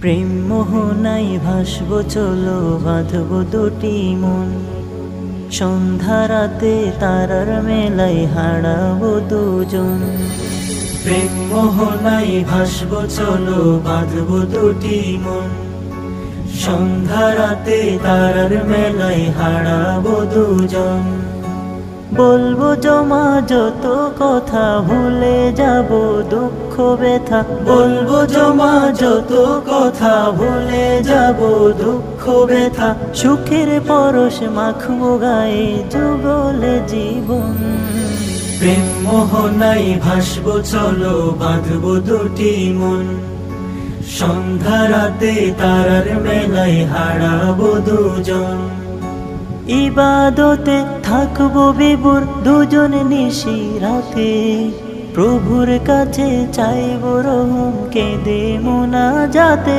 প্রেম মোহনায় ভাসবো চলো, বাঁধবো দুটি মন। সন্ধ্যা রাতে তারার মেলায় হারাবো দুজন। প্রেম মোহনায় ভাসবো চলো, বাঁধবো দুটি মন। সন্ধ্যা রাতে তারার মেলায় হারাবো দুজন। বলবো জমা যত কথা, ভুলে যাব দুঃখ ব্যথা। বলবো জমা যত কথা, ভুলে যাব দুঃখ ব্যথা। সুখের পরশ মাখবো গায়ে, যুগলে জীবন। প্রেম মোহনায় ভাসবো চলো, বাঁধবো দুটি মন। সন্ধ্যা রাতে তারার মেলায় হারাবো দুজন। ইবাদতে থাকবো বিভোর দুজন নিশি রাতে। প্রভুর কাছে চাইবো রহম, কেঁদে মোনাজাতে।